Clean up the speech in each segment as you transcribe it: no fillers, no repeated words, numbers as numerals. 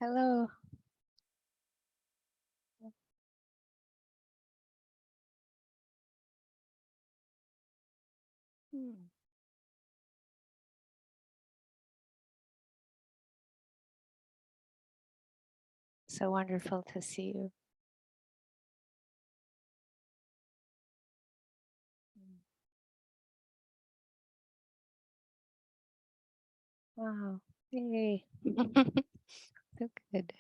Hello. Hmm. So wonderful to see you. Wow. Yay. So good.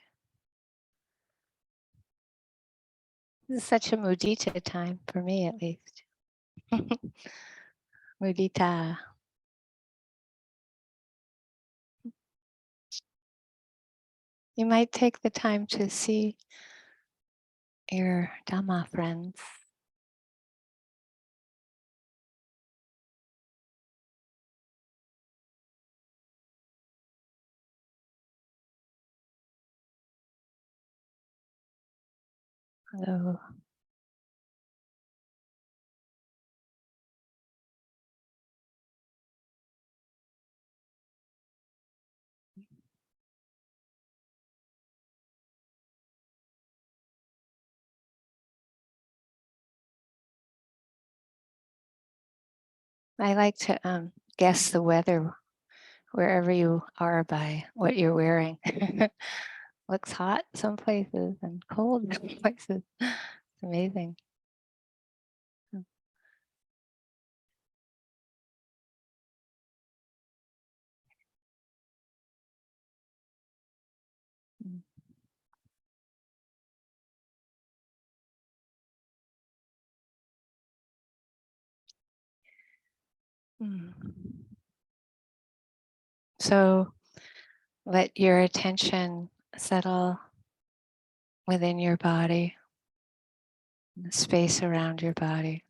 This is such a mudita time for me, at least. Mudita. You might take the time to see your Dhamma friends. Hello. I like to guess the weather wherever you are by what you're wearing. Looks hot some places and cold some places. It's amazing. Mm. Mm. So let your attention settle within your body, the space around your body.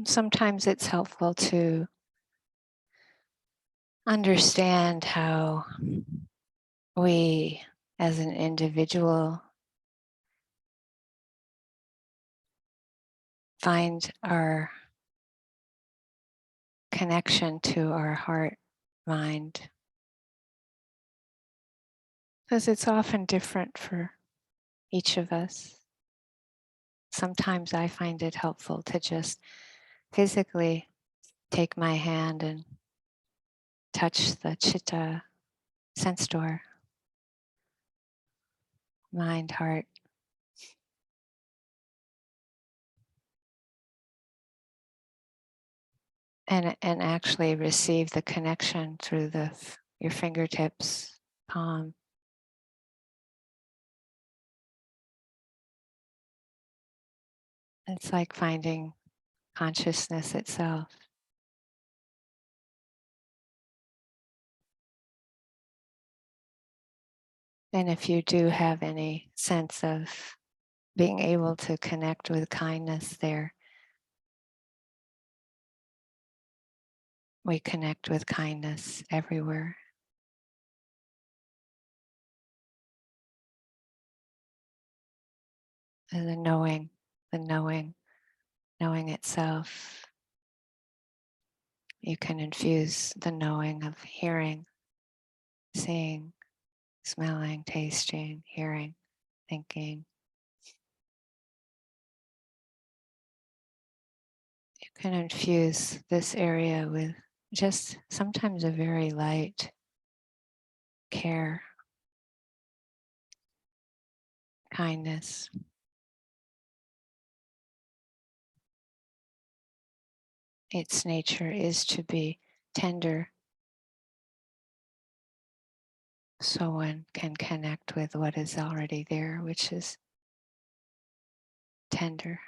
Sometimes it's helpful to understand how we, as an individual, find our connection to our heart, mind, because it's often different for each of us. Sometimes I find it helpful to just physically take my hand and touch the chitta sense door, mind, heart, and actually receive the connection through your fingertips, palm. It's like finding consciousness itself. And if you do have any sense of being able to connect with kindness there, we connect with kindness everywhere. And knowing itself. You can infuse the knowing of hearing, seeing, smelling, tasting, hearing, thinking. You can infuse this area with just sometimes a very light care, kindness. Its nature is to be tender, so one can connect with what is already there, which is tender.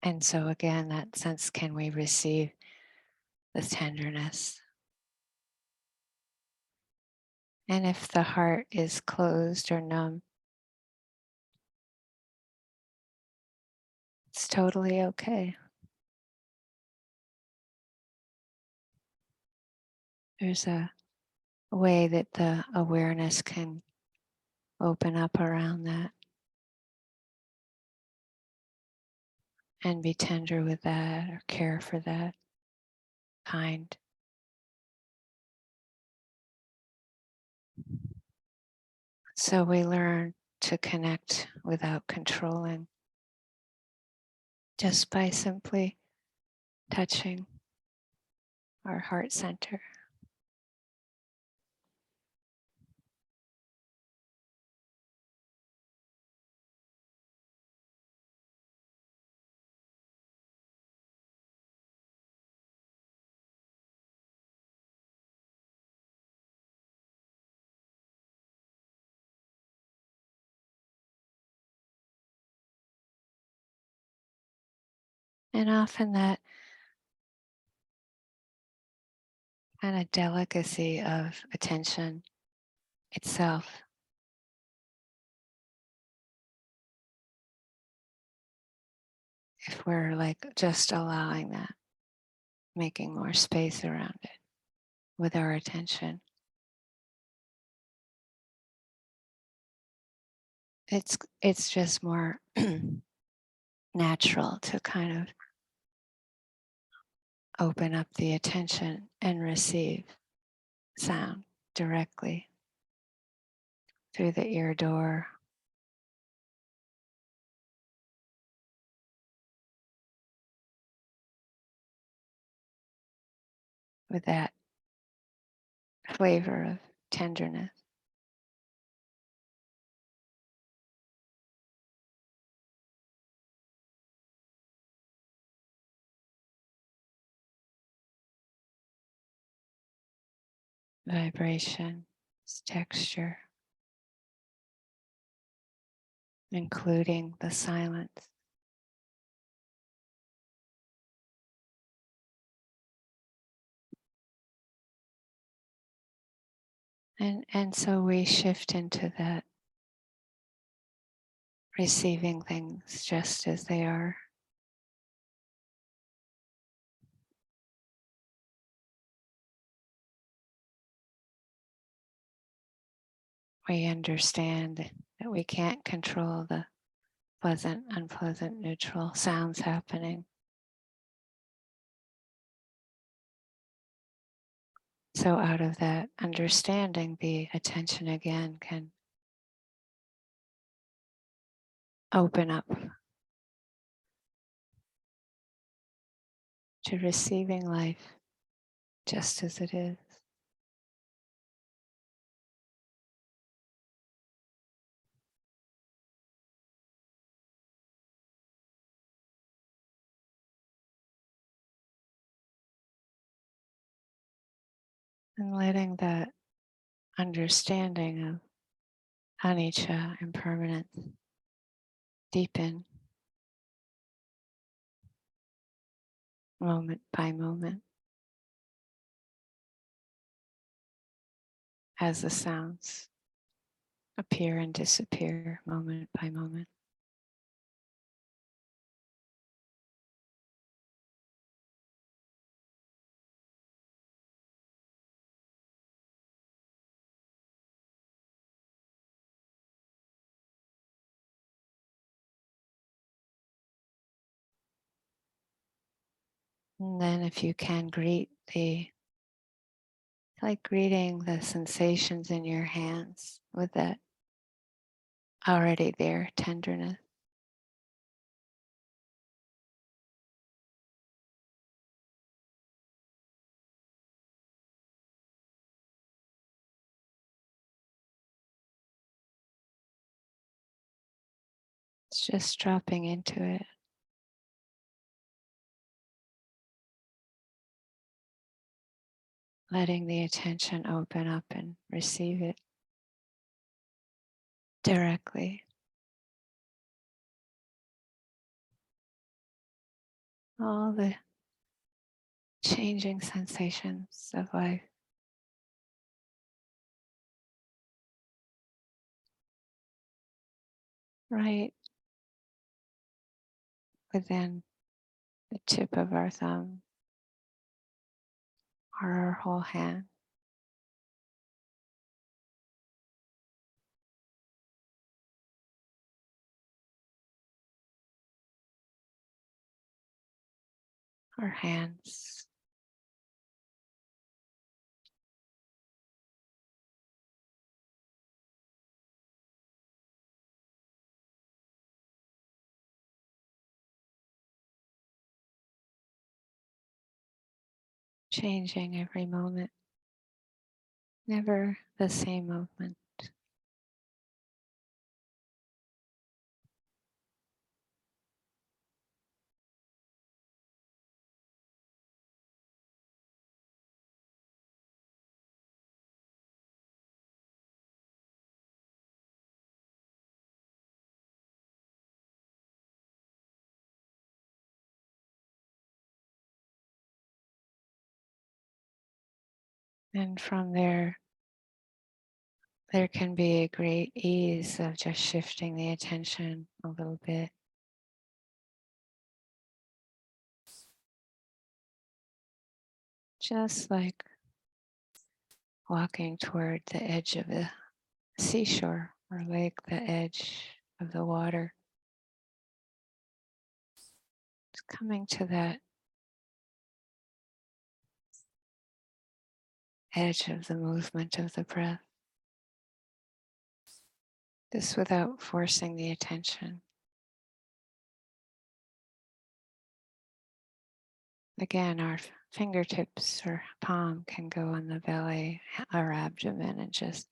And so again, that sense, can we receive the tenderness? And if the heart is closed or numb, it's totally okay. There's a way that the awareness can open up around that and be tender with that or care for that, kind. So we learn to connect without controlling, just by simply touching our heart center. And often that kind of delicacy of attention itself, if we're like just allowing that, making more space around it with our attention, it's just more natural to kind of open up the attention and receive sound directly through the ear door, with that flavor of tenderness. Vibration, texture, including the silence. And so we shift into that, receiving things just as they are. We understand that we can't control the pleasant, unpleasant, neutral sounds happening. So out of that understanding, the attention again can open up to receiving life just as it is. And letting that understanding of anicca, impermanence, deepen moment by moment as the sounds appear and disappear moment by moment. And then if you can like greeting the sensations in your hands with that already there tenderness. It's just dropping into it. Letting the attention open up and receive it directly. All the changing sensations of life. Right within the tip of our thumb or our whole hand. or hands. Changing every moment, never the same movement. And from there can be a great ease of just shifting the attention a little bit. Just like walking toward the edge of the seashore or lake, the edge of the water. It's coming to that edge of the movement of the breath, just without forcing the attention. Again, our fingertips or palm can go on the belly or abdomen, and just,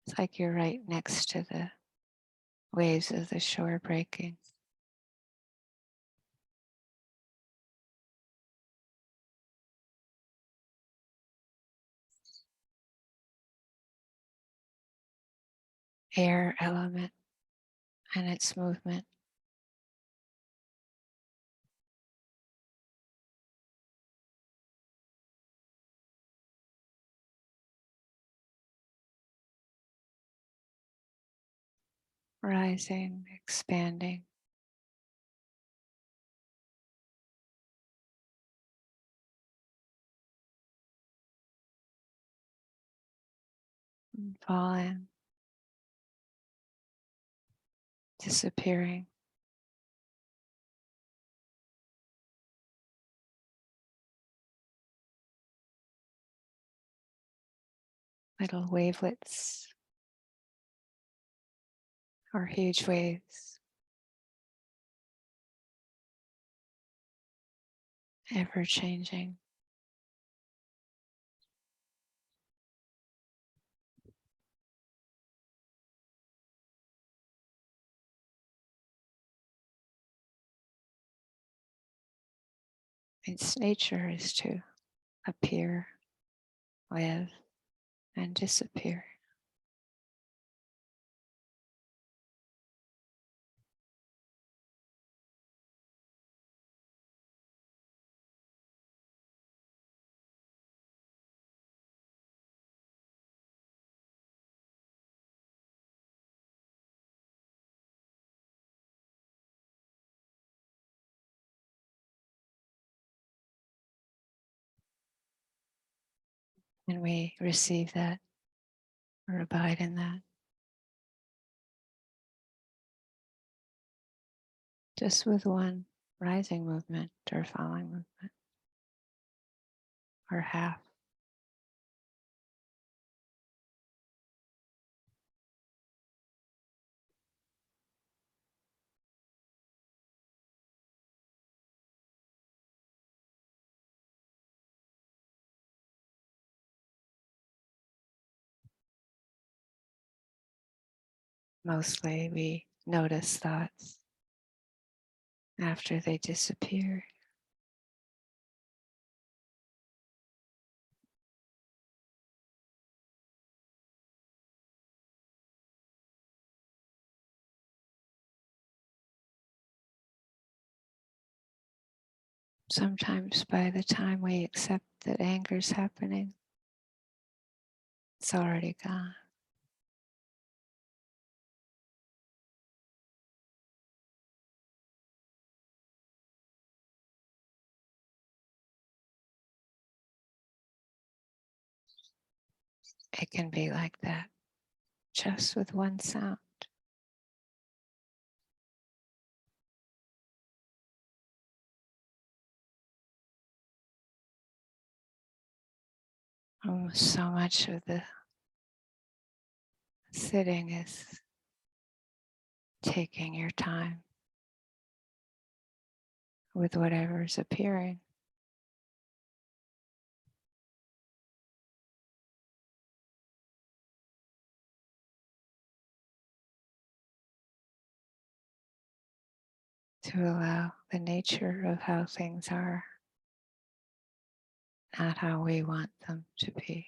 it's like you're right next to the waves of the shore breaking. Air element and its movement. Rising, expanding. And falling, disappearing. Little wavelets or huge waves, ever changing. Its nature is to appear, live, and disappear. And we receive that or abide in that. Just with one rising movement or falling movement, or half. Mostly we notice thoughts after they disappear. Sometimes by the time we accept that anger is happening, it's already gone. It can be like that, just with one sound. So much of the sitting is taking your time with whatever's appearing. To allow the nature of how things are, not how we want them to be.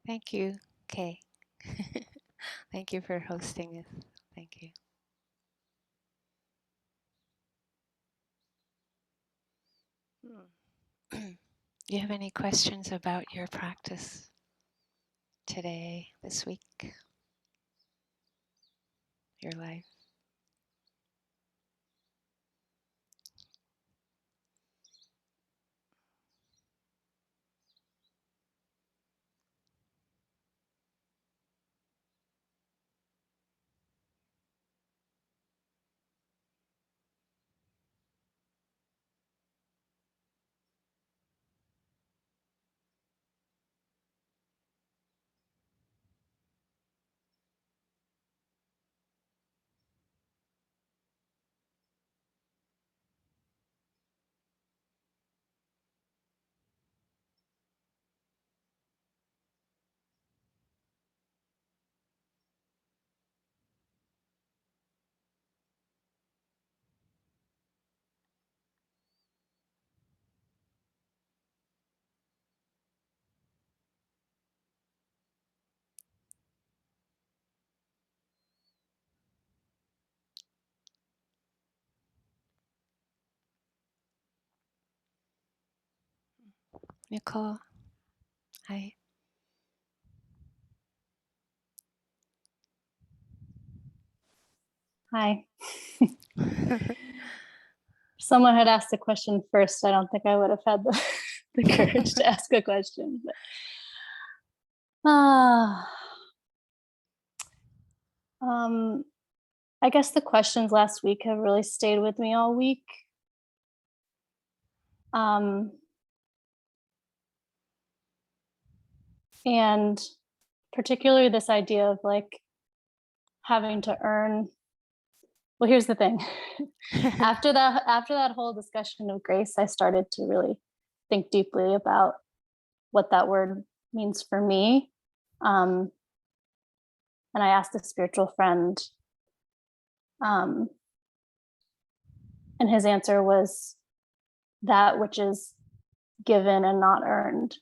Thank you, Kay. Thank you for hosting us. Thank you. Do you have any questions about your practice today, this week, your life? Nicole, hi. Hi. Someone had asked a question first. I don't think I would have had the courage to ask a question. But, I guess the questions last week have really stayed with me all week. And particularly this idea of like having to earn. Well, here's the thing. After that whole discussion of grace, I started to really think deeply about what that word means for me. And I asked a spiritual friend, and his answer was that which is given and not earned.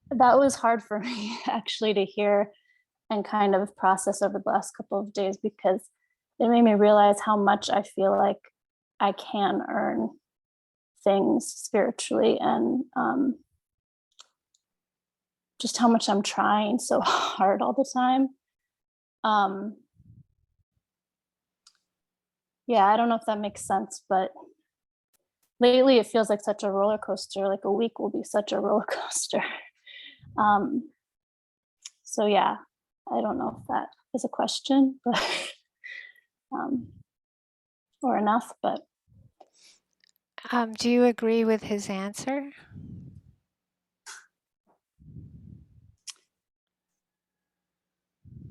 That was hard for me actually to hear and kind of process over the last couple of days, because it made me realize how much I feel like I can earn things spiritually, and just how much I'm trying so hard all the time. Yeah, I don't know if that makes sense, but lately it feels like such a roller coaster. Like a week will be such a roller coaster. So yeah, I don't know if that is a question, but or enough, but do you agree with his answer?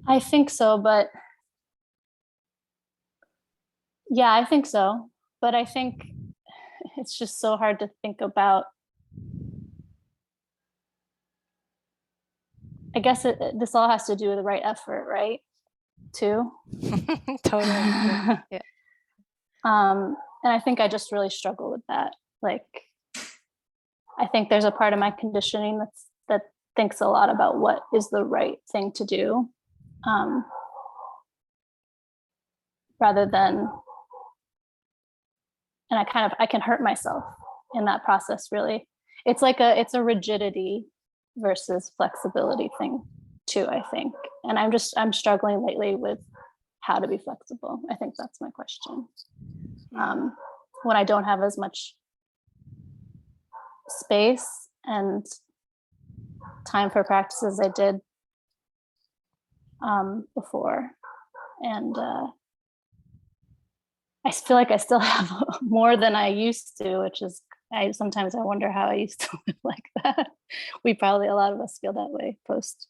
I think so, but yeah, I think so. But I think it's just so hard to think about. I guess this all has to do with the right effort, right? Too. Totally. Yeah. And I think I just really struggle with that. Like, I think there's a part of my conditioning that thinks a lot about what is the right thing to do, rather than, and I can hurt myself in that process. Really, it's a rigidity versus flexibility thing too, I think. And I'm struggling lately with how to be flexible. I think that's my question. When I don't have as much space and time for practice as I did before. And I feel like I still have more than I used to, which is, sometimes I wonder how I used to live like that. A lot of us feel that way post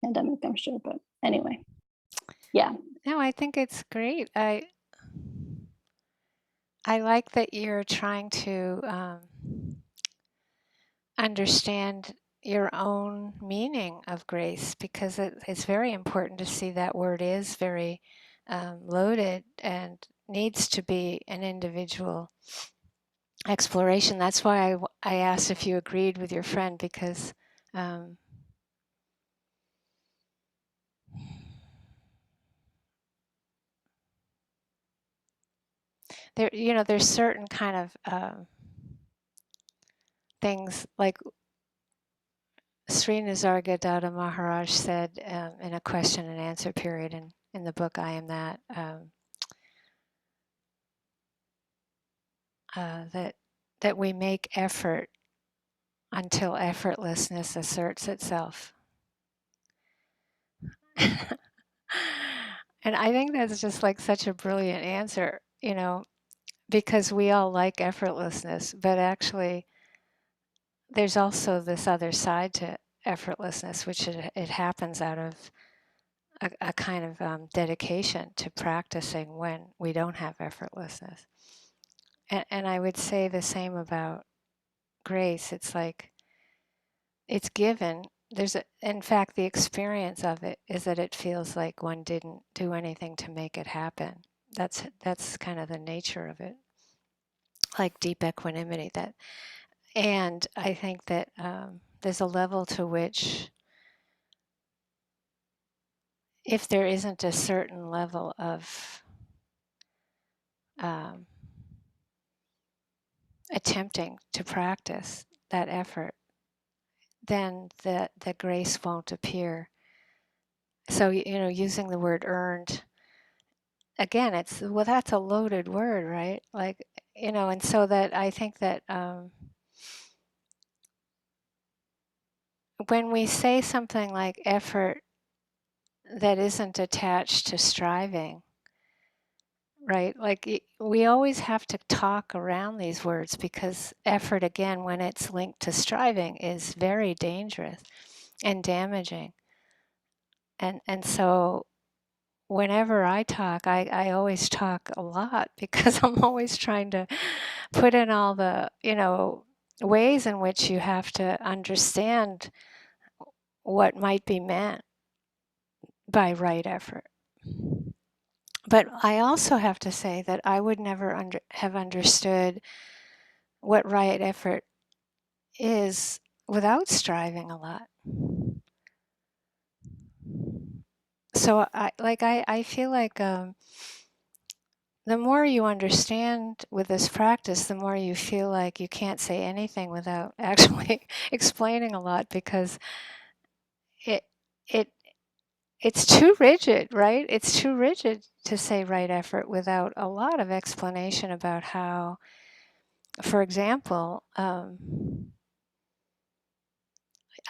pandemic, I'm sure. But anyway, yeah. No, I think it's great. I like that you're trying to understand your own meaning of grace, because it's very important to see that word is very loaded and needs to be an individual exploration. That's why I asked if you agreed with your friend, because there's certain kind of things like Sri Nisargadatta Maharaj said in a question and answer period in the book I Am That, that we make effort until effortlessness asserts itself. And I think that's just like such a brilliant answer, because we all like effortlessness, but actually there's also this other side to effortlessness, which it happens out of a kind of dedication to practicing when we don't have effortlessness. And I would say the same about grace. It's like it's given. In fact, the experience of it is that it feels like one didn't do anything to make it happen. That's kind of the nature of it, like deep equanimity. And I think that there's a level to which, if there isn't a certain level of attempting to practice that effort, then the grace won't appear. So, using the word earned, again, that's a loaded word, right? Like, and so that I think that when we say something like effort that isn't attached to striving, right? Like we always have to talk around these words, because effort, again, when it's linked to striving, is very dangerous and damaging. And so whenever I talk, I always talk a lot, because I'm always trying to put in all the, ways in which you have to understand what might be meant by right effort. But I also have to say that I would never have understood what right effort is without striving a lot. So I feel like the more you understand with this practice, the more you feel like you can't say anything without actually explaining a lot, because it's too rigid, right? It's too rigid to say right effort without a lot of explanation about how, for example,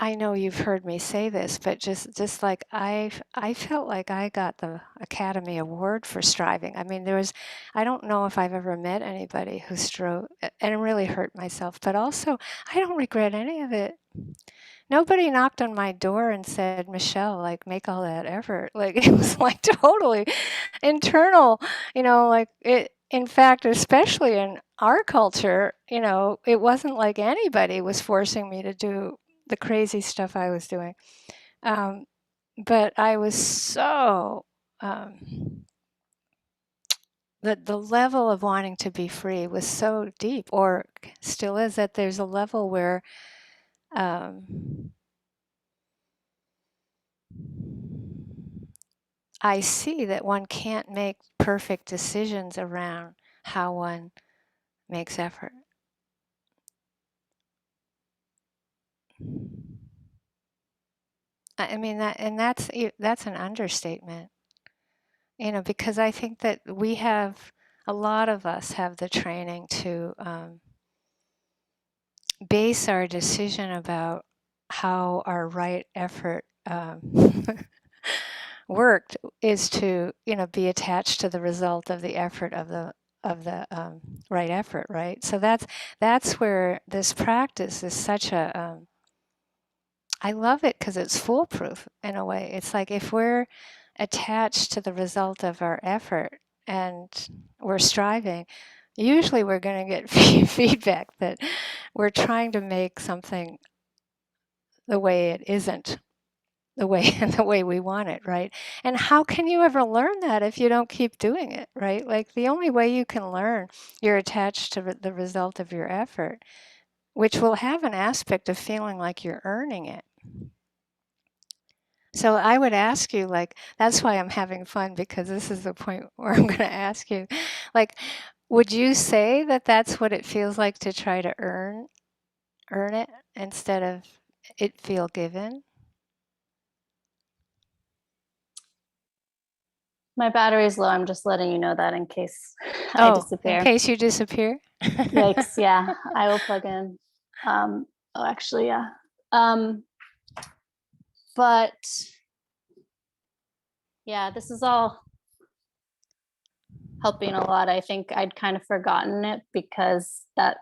I know you've heard me say this, but just like I felt like I got the Academy Award for striving. I mean, I don't know if I've ever met anybody who strove and really hurt myself, but also I don't regret any of it. Nobody knocked on my door and said, Michelle, like, make all that effort. Like, it was like totally internal, like it. In fact, especially in our culture, it wasn't like anybody was forcing me to do the crazy stuff I was doing. But I was so, the level of wanting to be free was so deep, or still is, that there's a level where I see that one can't make perfect decisions around how one makes effort. I mean that's an understatement, because I think that a lot of us have the training to base our decision about how our right effort worked is to be attached to the result of the effort of the right effort, right? So that's where this practice is such a I love it, because it's foolproof in a way. It's like if we're attached to the result of our effort and we're striving, usually we're going to get feedback that we're trying to make something the way it isn't, the way we want it, right? And how can you ever learn that if you don't keep doing it, right? Like the only way you can learn, you're attached to the result of your effort, which will have an aspect of feeling like you're earning it. So I would ask you, like, that's why I'm having fun, because this is the point where I'm going to ask you, like, Would you say that that's what it feels like to try to earn it instead of it feel given? My battery's low. I'm just letting you know that in case I Oh, in disappear. case you disappear? Yikes. Yeah, I will plug in. Oh, actually, yeah. Um, but yeah, this is all helping a lot. I think I'd kind of forgotten it because that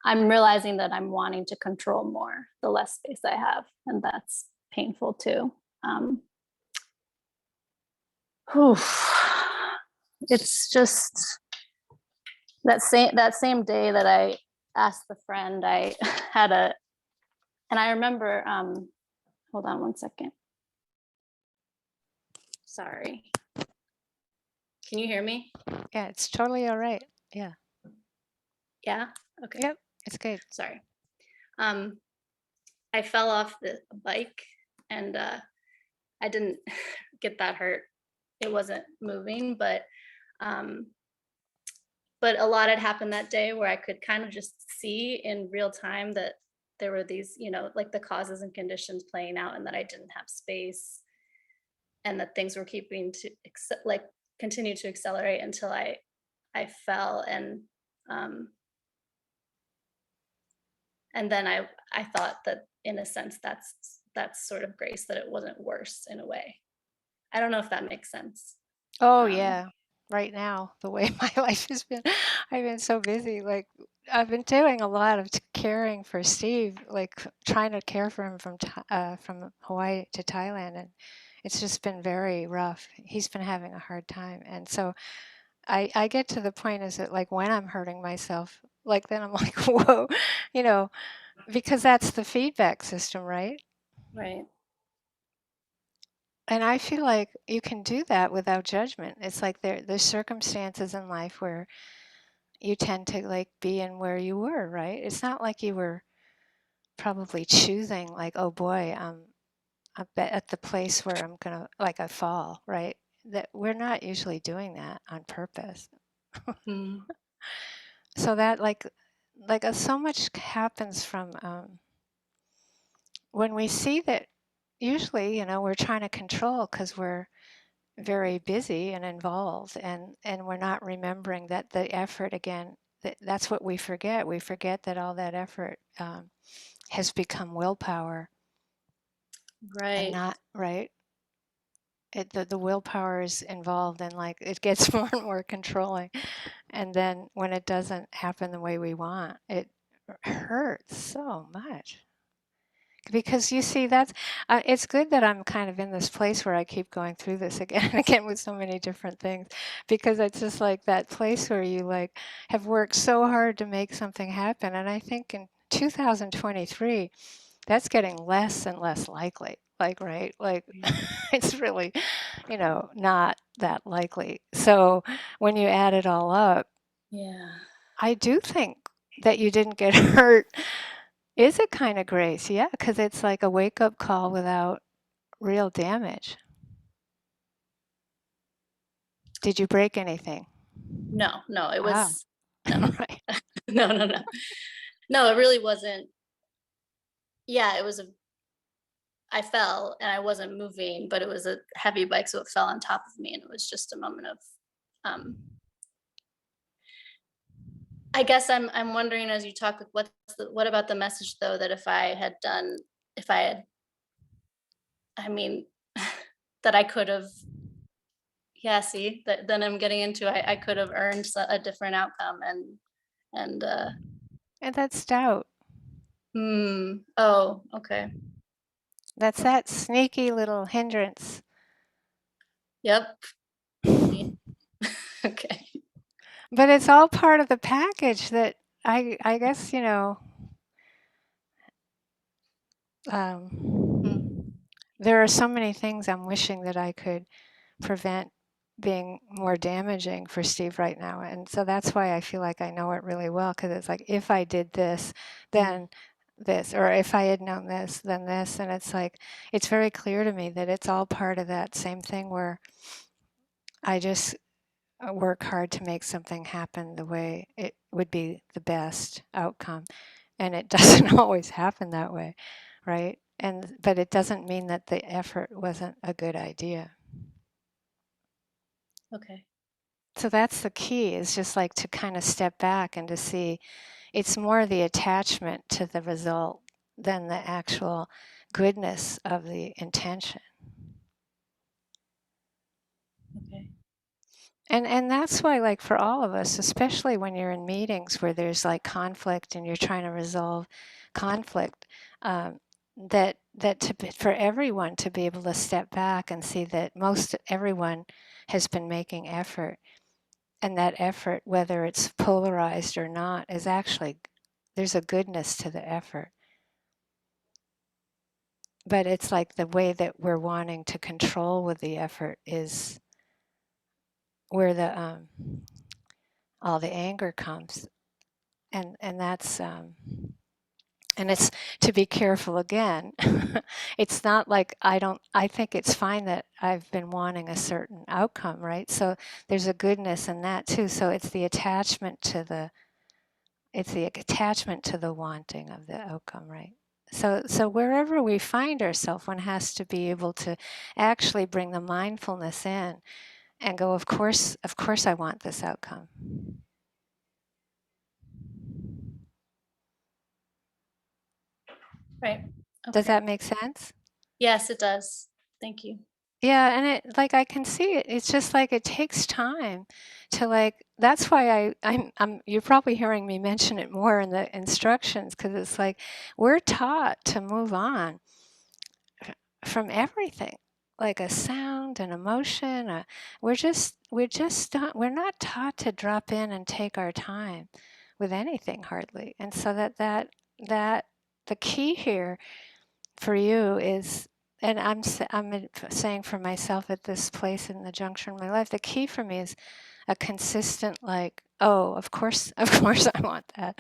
I'm realizing that I'm wanting to control more the less space I have, and that's painful too. Um, whew. It's just that same day that I asked the friend, I had a and I remember hold on one second. Sorry. Can you hear me? Yeah, it's totally all right. Yeah. Yeah? Okay. Yep, it's good. Sorry. Um I fell off the bike and I didn't get that hurt. It wasn't moving, um but a lot had happened that day where I could kind of just see in real time that there were these, like the causes and conditions playing out and that I didn't have space and that things were keeping to like continue to accelerate until I fell um and then I thought that in a sense that's sort of grace that it wasn't worse in a way. I don't know if that makes sense. Oh, Um yeah. Right now, the way my life has been, I've been so busy. Like, I've been doing a lot of caring for Steve, like trying to care for him from Hawaii to Thailand, and it's just been very rough. He's been having a hard time, and so I get to the point is that like when I'm hurting myself, like then I'm like, whoa, you know, because that's the feedback system, right? right. And I feel like you can do that without judgment. It's like there's circumstances in life where you tend to like be in where you were, right? It's not like you were probably choosing like, oh boy, I'm at the place where I'm gonna like I fall, right? That we're not usually doing that on purpose. Mm, So that so much happens from when we see that usually, we're trying to control because we're very busy and involved and we're not remembering that the effort again that's what we forget that all that effort has become willpower and right. not right the willpower is involved and like it gets more and more controlling and then when it doesn't happen the way we want it hurts so much because you see that's it's good that I'm kind of in this place where I keep going through this again and again with so many different things because it's just like that place where you like have worked so hard to make something happen and I think in 2023 that's getting less and less likely like right like Mm, it's really not that likely so when you add it all up yeah. I do think that you didn't get hurt is a kind of grace, yeah, because it's like a wake-up call without real damage. Did you break anything? No, it Ah, was no. right. No. No, it really wasn't. Yeah, it was a I fell and I wasn't moving, but it was a heavy bike, so it fell on top of me, and it was just a moment of, um I guess I'm wondering as you talk, like, what about the message though that if I had, I mean, that I could have, yeah, see, that then I'm getting into I could have earned a different outcome and And that's doubt. oh, okay, That's that sneaky little hindrance. yep, yeah, okay, But it's all part of the package that I guess, mm, there are so many things I'm wishing that I could prevent being more damaging for Steve right now. And so that's why I feel like I know it really well because it's like if I did this, mm, then this, or if I had known this, then this. And it's like, it's very clear to me that it's all part of that same thing where I just work hard to make something happen the way it would be the best outcome. And it doesn't always happen that way, right? But it doesn't mean that the effort wasn't a good idea. Okay. So that's the key, is just like to kind of step back and to see it's more the attachment to the result than the actual goodness of the intention. Okay. And that's why, like, for all of us, especially when you're in meetings where there's like conflict and you're trying to resolve conflict, for everyone to be able to step back and see that most everyone has been making effort, and that effort, whether it's polarized or not, is actually, there's a goodness to the effort. But it's like the way that we're wanting to control with the effort is where the all the anger comes, and that's and it's to be careful again. It's not like I think it's fine that I've been wanting a certain outcome, right? So there's a goodness in that too. So it's the attachment to the wanting of the outcome, right? So wherever we find ourselves, one has to be able to actually bring the mindfulness in and go, of course I want this outcome. Right. Okay. Does that make sense? Yes, it does. Thank you. Yeah, and it, like, I can see it. It's just like it takes time to, like, that's why I'm you're probably hearing me mention it more in the instructions, because it's like we're taught to move on from everything, like a sound, an emotion. We're not taught to drop in and take our time with anything hardly. And so that the key here for you is, and I'm saying for myself at this place in the juncture in my life, the key for me is a consistent, like, oh, of course I want that.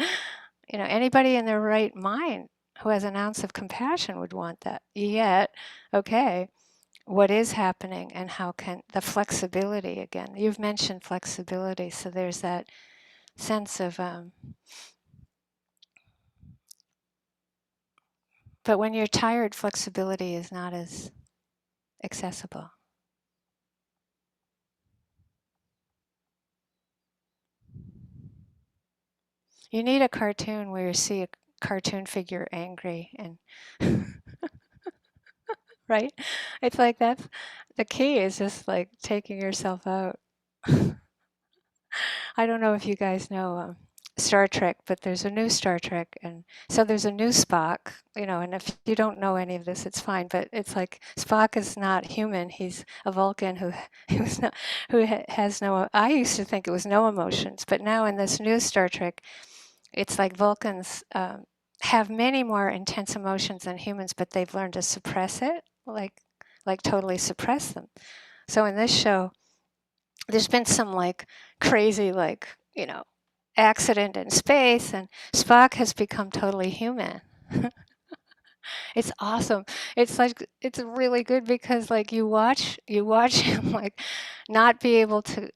Anybody in their right mind who has an ounce of compassion would want that. Yet, okay, what is happening, and how can the flexibility again? You've mentioned flexibility, so there's that sense of, but when you're tired, flexibility is not as accessible. You need a cartoon where you see a cartoon figure angry and right? It's like that's the key, is just like taking yourself out. I don't know if you guys know Star Trek, but there's a new Star Trek, and so there's a new Spock, and if you don't know any of this, it's fine, but it's like Spock is not human. He's a Vulcan who's not, has no, I used to think it was no emotions, but now in this new Star Trek, it's like Vulcans have many more intense emotions than humans, but they've learned to suppress it, like totally suppress them. So in this show, there's been some like crazy, like, accident in space, and Spock has become totally human. It's awesome. It's really good, because like you watch him like not be able to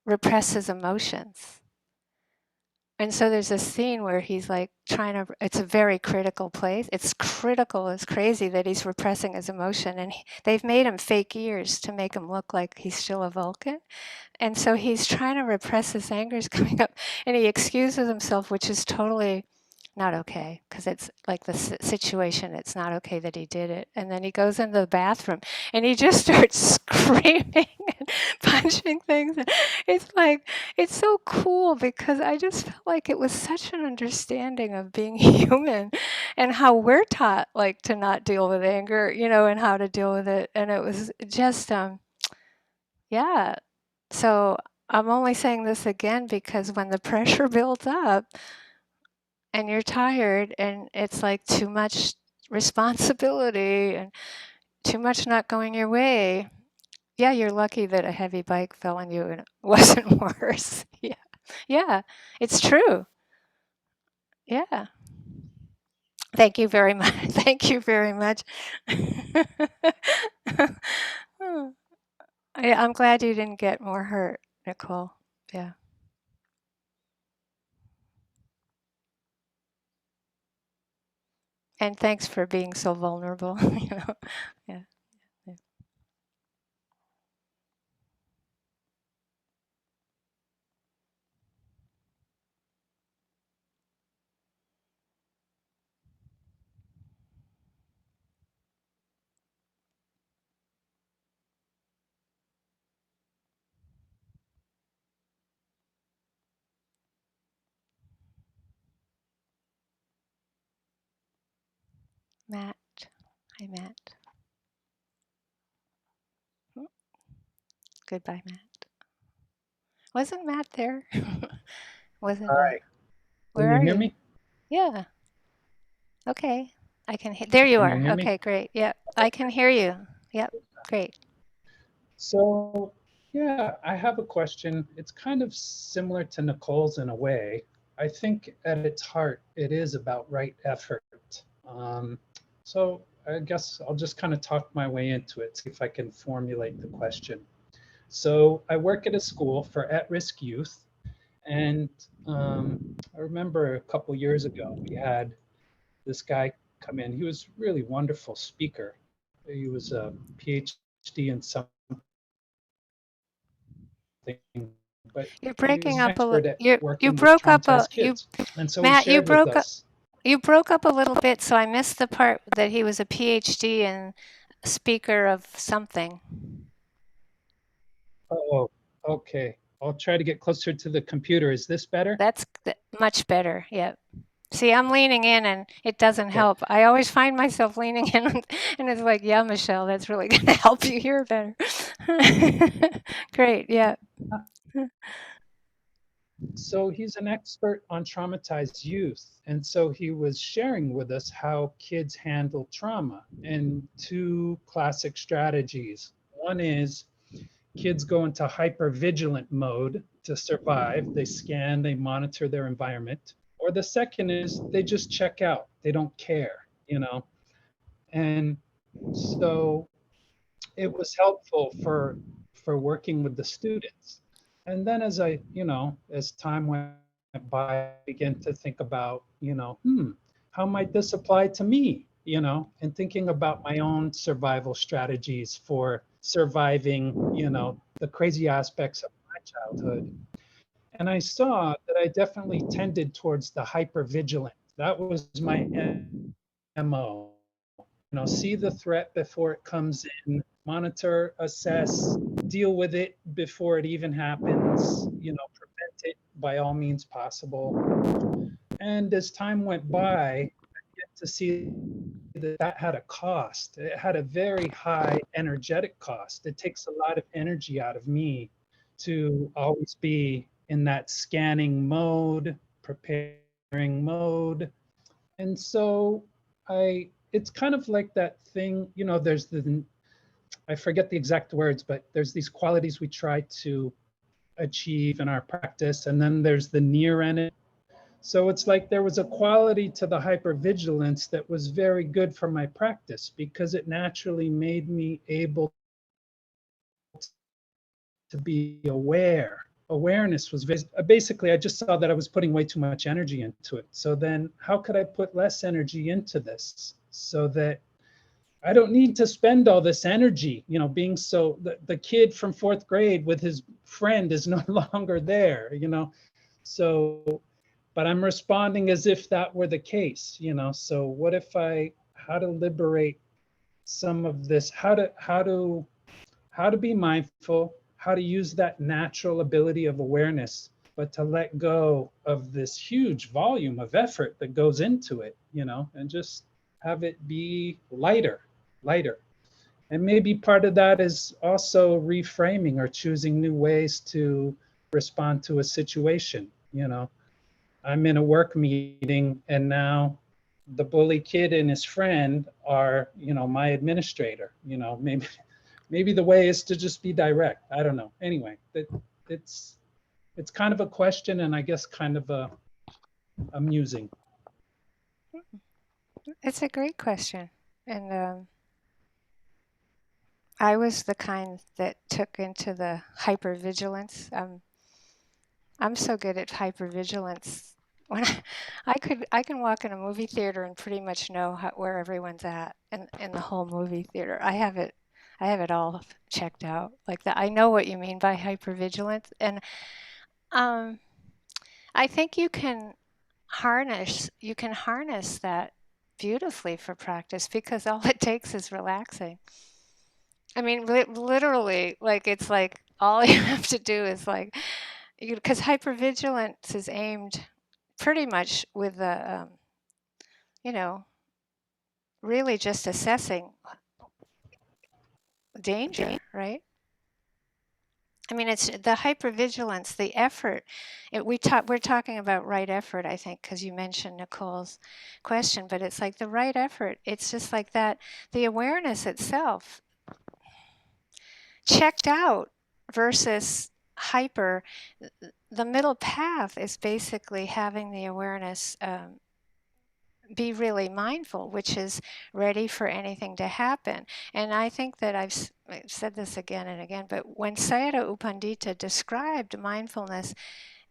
repress his emotions. And so there's a scene where he's like trying to, it's a very critical place. It's critical, it's crazy that he's repressing his emotion. And they've made him fake ears to make him look like he's still a Vulcan. And so he's trying to repress his anger is coming up, and he excuses himself, which is totally not okay, because it's like the situation, it's not okay that he did it. And then he goes into the bathroom and he just starts screaming and punching things. And it's like, it's so cool, because I just felt like it was such an understanding of being human and how we're taught like to not deal with anger, and how to deal with it. And it was just, yeah. So I'm only saying this again because when the pressure builds up and you're tired and it's like too much responsibility and too much not going your way, yeah, you're lucky that a heavy bike fell on you and it wasn't worse. Yeah. Yeah, it's true. Yeah. Thank you very much. Thank you very much. I'm glad you didn't get more hurt, Nicole. Yeah. And thanks for being so vulnerable. Yeah. Yeah. Matt. Hi, Matt. Hmm, goodbye, Matt. Wasn't Matt there? Wasn't Matt? Hi, can Where you are hear you? me? Yeah. Okay. I can hear. There you Can you are. hear me? Okay, great. Yep. I can Okay. hear you. Yep. Great. So, yeah, I have a question. It's kind of similar to Nicole's in a way. I think at its heart, it is about right effort. Um, so I guess I'll just kind of talk my way into it, see if I can formulate the question. So I work at a school for at-risk youth, and I remember a couple years ago we had this guy come in. He was a really wonderful speaker. He was a PhD in something, but You're he was breaking an up expert at you working with broke up traumatized kids. And so he Matt, shared with us, you broke up a little bit, so I missed the part that he was a PhD and speaker of something. oh, okay, I'll try to get closer to the computer. Is this better? That's much better. Yeah. See, I'm leaning in and it doesn't Okay. help. I always find myself leaning in and it's like, yeah, Michelle, that's really going to help you hear better. Great. Yeah. So he's an expert on traumatized youth. And so he was sharing with us how kids handle trauma and two classic strategies. One is kids go into hypervigilant mode to survive. They scan, they monitor their environment. Or the second is they just check out. They don't care. And so it was helpful for working with the students. And then as time went by, I began to think about, how might this apply to me? And thinking about my own survival strategies for surviving, the crazy aspects of my childhood. And I saw that I definitely tended towards the hypervigilant. That was my MO. See the threat before it comes in, monitor, assess, deal with it before it even happens, prevent it by all means possible. And as time went by, I get to see that that had a cost. It had a very high energetic cost. It takes a lot of energy out of me to always be in that scanning mode, preparing mode. And so it's kind of like that thing, there's I forget the exact words, but there's these qualities we try to achieve in our practice. And then there's the near enemy. So it's like there was a quality to the hypervigilance that was very good for my practice because it naturally made me able to be aware. Awareness was basically, I just saw that I was putting way too much energy into it. So then, how could I put less energy into this so that I don't need to spend all this energy, being so the kid from fourth grade with his friend is no longer there. So, but I'm responding as if that were the case. So what if how to liberate some of this, how to be mindful, how to use that natural ability of awareness, but to let go of this huge volume of effort that goes into it, and just have it be lighter. And maybe part of that is also reframing or choosing new ways to respond to a situation. I'm in a work meeting and now the bully kid and his friend are, my administrator. Maybe the way is to just be direct. I don't know. Anyway, it's it's kind of a question and I guess kind of a amusing. It's a great question. And I was the kind that took into the hypervigilance. I'm so good at hypervigilance. When I can walk in a movie theater and pretty much know where everyone's at in the whole movie theater. I have it all checked out like that. I know what you mean by hypervigilance, and um, I think you can harness that beautifully for practice because all it takes is relaxing. I mean, literally, like it's like all you have to do is like, because hypervigilance is aimed pretty much with the, you know, really just assessing danger, right? I mean, it's the hypervigilance, the effort. We're talking about right effort, I think, because you mentioned Nicole's question, but it's like the right effort. It's just like that, the awareness itself checked out versus hyper. The middle path is basically having the awareness be really mindful, which is ready for anything to happen. And I think that I've said this again and again, but when Sayadaw U Pandita described mindfulness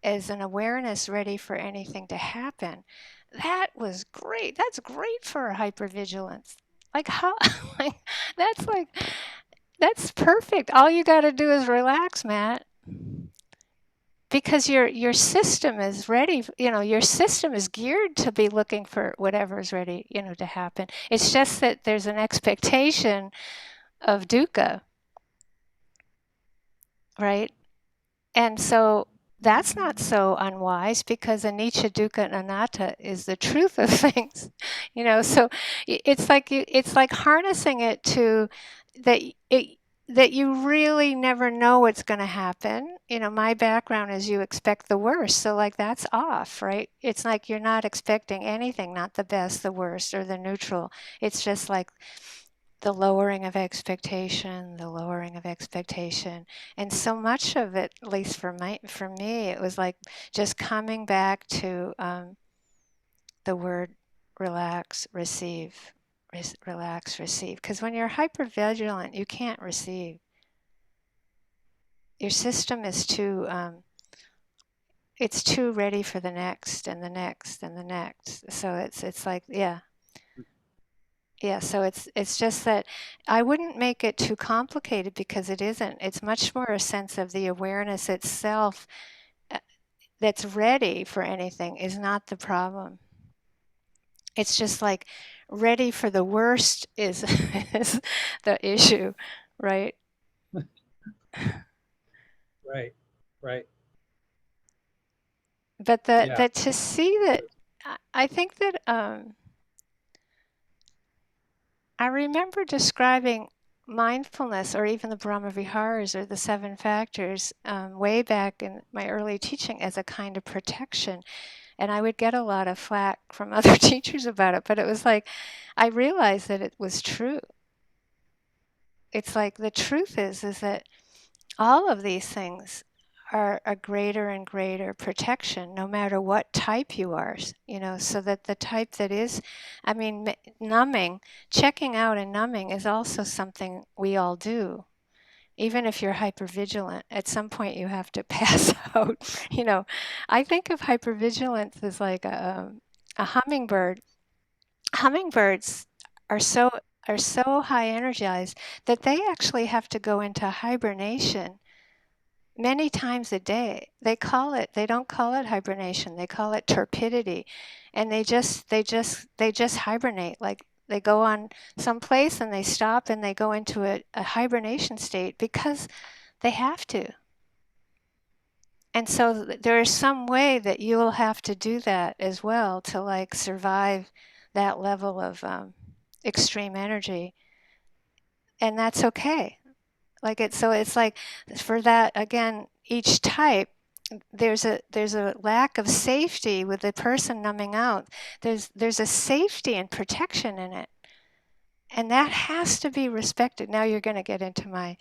as an awareness ready for anything to happen, that was great. That's great for hypervigilance. Like how, like like that's perfect. All you got to do is relax, Matt, because your system is ready. Your system is geared to be looking for whatever is ready, to happen. It's just that there's an expectation of dukkha, right? And so that's not so unwise because anicca, dukkha, and anatta is the truth of things, So it's like harnessing it to that that you really never know what's going to happen. My background is you expect the worst, so like that's off, right? It's like you're not expecting anything, not the best, the worst, or the neutral. It's just like the lowering of expectation, the lowering of expectation. And so much of it, at least for me, it was like just coming back to the word relax, receive, relax, receive. Because when you're hypervigilant, you can't receive. Your system is it's too ready for the next and the next and the next. So it's like, yeah. Yeah, so it's just that I wouldn't make it too complicated because it isn't. It's much more a sense of the awareness itself that's ready for anything is not the problem. It's just like ready for the worst is, is the issue, right? Right. But that to see that, I think that I remember describing mindfulness or even the Brahma Viharas or the seven factors way back in my early teaching as a kind of protection. And I would get a lot of flack from other teachers about it, but it was like, I realized that it was true. It's like the truth is that all of these things are a greater and greater protection, no matter what type you are, so that the type that is, numbing, checking out and numbing is also something we all do. Even if you're hypervigilant, at some point you have to pass out. I think of hypervigilance as like a hummingbird. Hummingbirds are so high energized that they actually have to go into hibernation many times a day. They don't call it hibernation, they call it torpidity. And they just hibernate. Like they go on someplace and they stop and they go into a hibernation state because they have to. And so there is some way that you will have to do that as well to like survive that level of extreme energy. And that's okay. It's like for that, again, each type, there's a lack of safety with the person numbing out. There's a safety and protection in it. And that has to be respected. Now you're going to get into my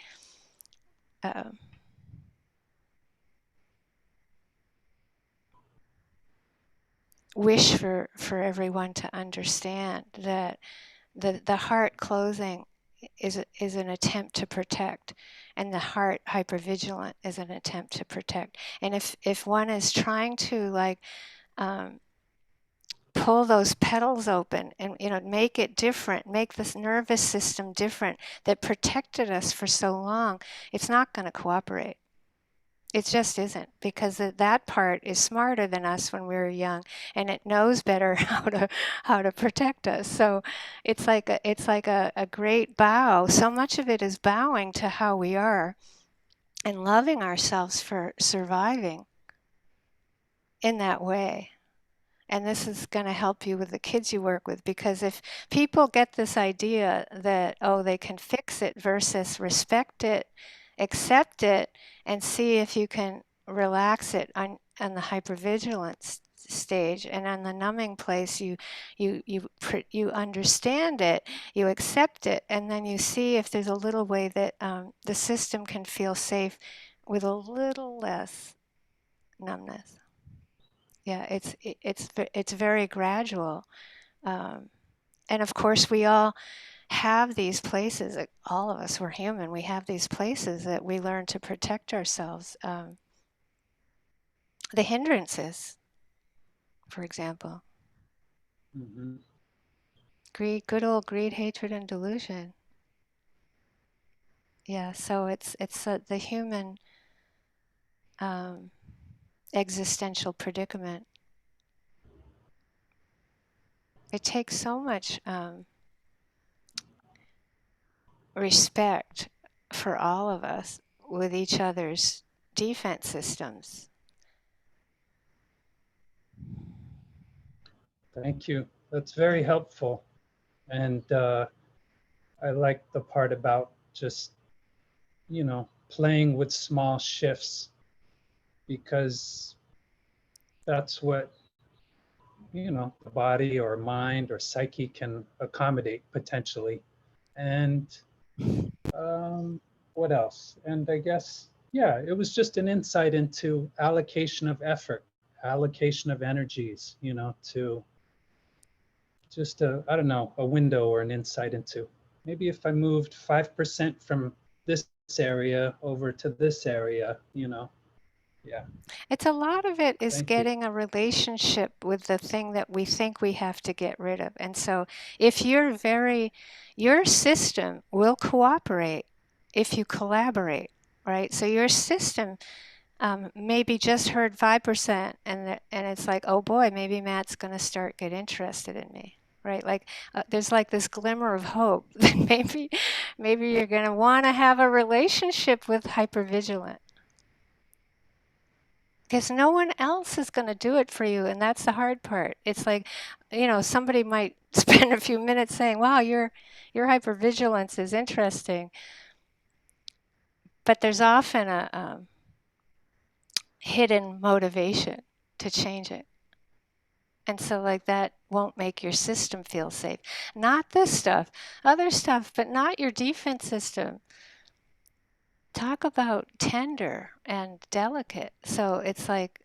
wish for everyone to understand that the heart closing is an attempt to protect, and the heart, hypervigilant, is an attempt to protect. And if one is trying to like pull those petals open and make it different, make this nervous system different that protected us for so long, it's not going to cooperate. It just isn't, because that part is smarter than us when we were young, and it knows better how to protect us. So it's like a great bow. So much of it is bowing to how we are and loving ourselves for surviving in that way. And this is going to help you with the kids you work with, because if people get this idea that, oh, they can fix it versus respect it, accept it, and see if you can relax it on the hypervigilance stage, and on the numbing place, you understand it, you accept it, and then you see if there's a little way that the system can feel safe with a little less numbness. Yeah, it's very gradual, and of course we all have these places. All of us, we're human. We have these places that we learn to protect ourselves. The hindrances, for example, Mm-hmm. greed, good old greed, hatred, and delusion. Yeah, so it's the human existential predicament. It takes so much respect for all of us with each other's defense systems. Thank you. That's very helpful. And I like the part about just, playing with small shifts, because that's what, the body or mind or psyche can accommodate potentially. And what else? And I guess, yeah, it was just an insight into allocation of effort, allocation of energies, to just I don't know, a window or an insight into maybe if I moved 5% from this area over to this area, yeah. It's a lot of it is Thank you. getting a relationship with the thing that we think we have to get rid of. And so if your system will cooperate if you collaborate, right? So your system maybe just heard 5%, and it's like, oh boy, maybe Matt's going to start get interested in me, right? Like there's like this glimmer of hope that maybe you're going to want to have a relationship with hypervigilant, because no one else is going to do it for you, and that's the hard part. It's like, somebody might spend a few minutes saying, wow, your hypervigilance is interesting, but there's often a hidden motivation to change it. And so like that won't make your system feel safe. Not this stuff, other stuff, but not your defense system. Talk about tender and delicate. So it's like,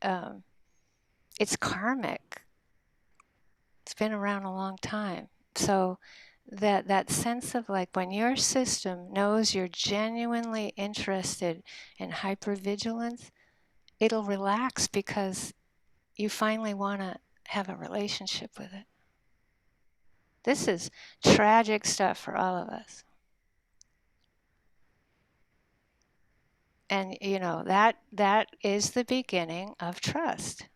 it's karmic. It's been around a long time. So that sense of like when your system knows you're genuinely interested in hypervigilance, it'll relax because you finally want to have a relationship with it. This is tragic stuff for all of us. And that is the beginning of trust.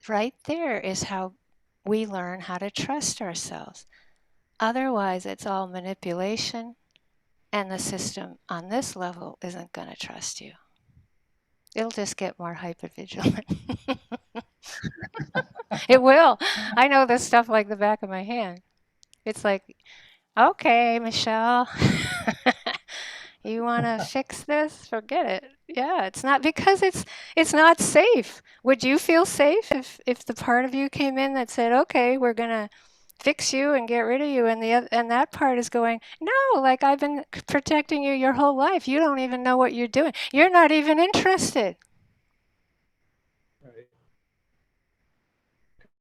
Right there is how we learn how to trust ourselves. Otherwise, it's all manipulation, and the system on this level isn't going to trust you. It'll just get more hypervigilant. It will. I know this stuff like the back of my hand. It's like, okay, Michelle, you want to fix this? Forget it. Yeah, it's not, because it's not safe. Would you feel safe if the part of you came in that said, okay, we're going to fix you and get rid of you, and that part is going, no, like I've been protecting you your whole life. You don't even know what you're doing. You're not even interested. Right.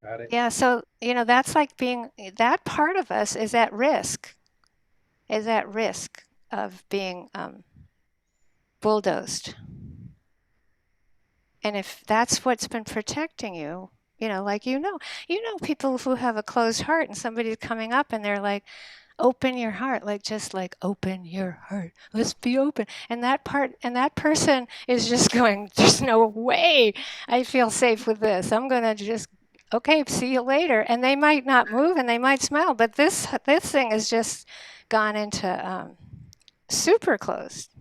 Got it. Yeah, so that's like that part of us is at risk. is at risk of being bulldozed. And if that's what's been protecting you, like people who have a closed heart and somebody's coming up and they're like, open your heart, just open your heart. Let's be open. And that person is just going, there's no way I feel safe with this. I'm going to just, okay, see you later. And they might not move and they might smile, but this thing has just gone into super closed.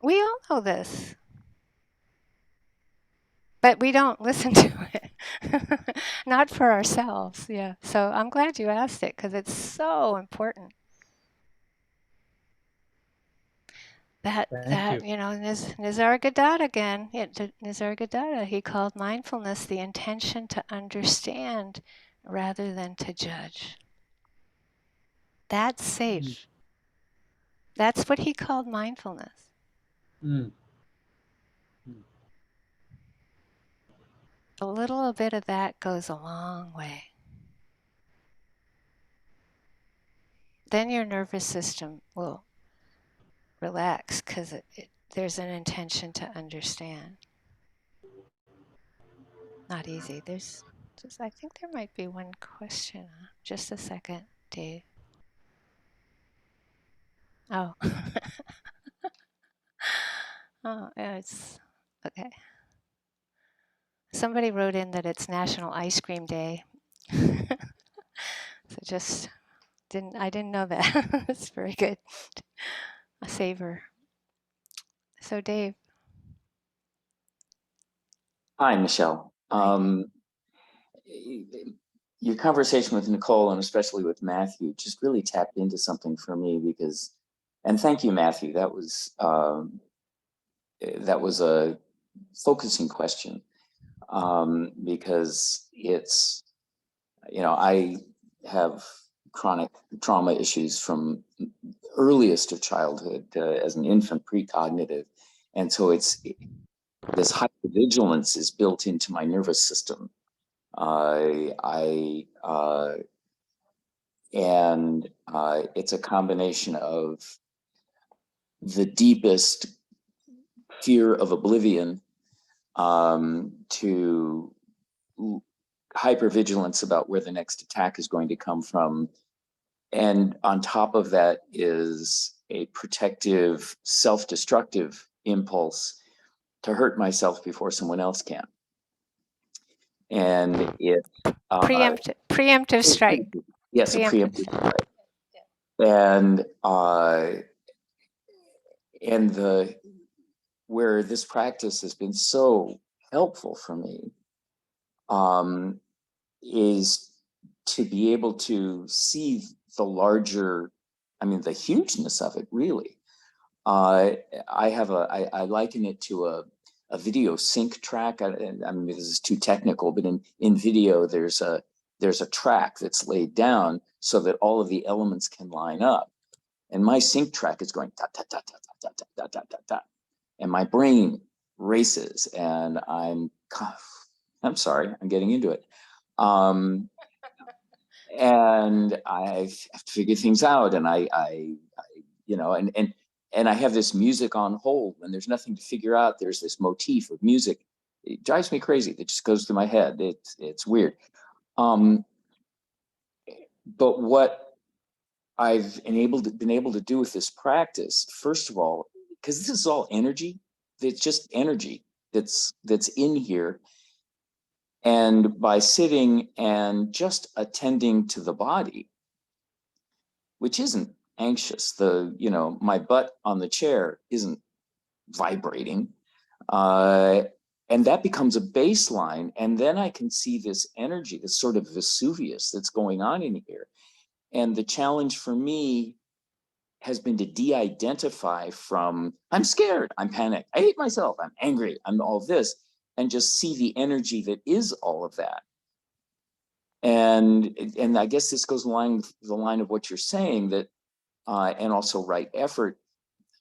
We all know this. But we don't listen to it, not for ourselves. Yeah. So I'm glad you asked it because it's so important. That Nisargadatta again. Nisargadatta. He called mindfulness the intention to understand rather than to judge. That's safe. That's what he called mindfulness. A little bit of that goes a long way. Then your nervous system will relax because there's an intention to understand. Not easy. I think there might be one question. Just a second, Dave. Oh. Oh, yeah, it's okay. Somebody wrote in that it's National Ice Cream Day. So I didn't know that. It's very good. A savor. So Dave. Hi, Michelle. Your conversation with Nicole and especially with Matthew just really tapped into something for me and thank you, Matthew. That was a focusing question because it's, I have chronic trauma issues from earliest of childhood as an infant, precognitive. And so this hypervigilance is built into my nervous system. It's a combination of the deepest fear of oblivion to hypervigilance about where the next attack is going to come from. And on top of that is a protective, self-destructive impulse to hurt myself before someone else can. And it preemptive strike. Yes, a preemptive strike. And where this practice has been so helpful for me is to be able to see the larger, the hugeness of it, really. I liken it to a video sync track. I mean, this is too technical, but in video, there's a track that's laid down so that all of the elements can line up. And my sync track is going dot, dot, dot, dot, dot, dot, dot, dot, dot, dot. And my brain races and I'm sorry, I'm getting into it. And I have to figure things out. And I have this music on hold when there's nothing to figure out. There's this motif of music. It drives me crazy. It just goes through my head. It's weird. But what I've been able to do with this practice, first of all, because this is all energy, it's just energy that's in here. And by sitting and just attending to the body, which isn't anxious, my butt on the chair isn't vibrating, and that becomes a baseline. And then I can see this energy, this sort of Vesuvius that's going on in here. And the challenge for me has been to de-identify from, I'm scared, I'm panicked, I hate myself, I'm angry, I'm all this, and just see the energy that is all of that. And I guess this goes along the line of what you're saying, that, and also right effort,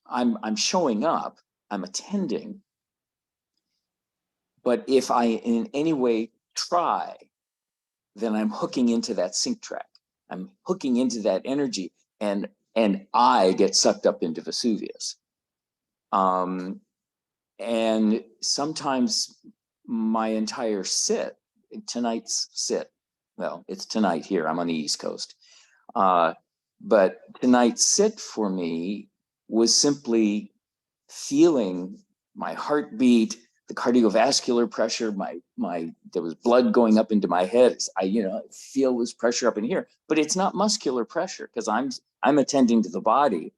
I'm showing up, I'm attending, but if I in any way try, then I'm hooking into that sync track. I'm hooking into that energy, and I get sucked up into Vesuvius. And sometimes my entire sit, tonight's sit, well, it's tonight here, I'm on the East Coast. But tonight's sit for me was simply feeling my heartbeat, the cardiovascular pressure, there was blood going up into my head. I feel this pressure up in here, but it's not muscular pressure because I'm attending to the body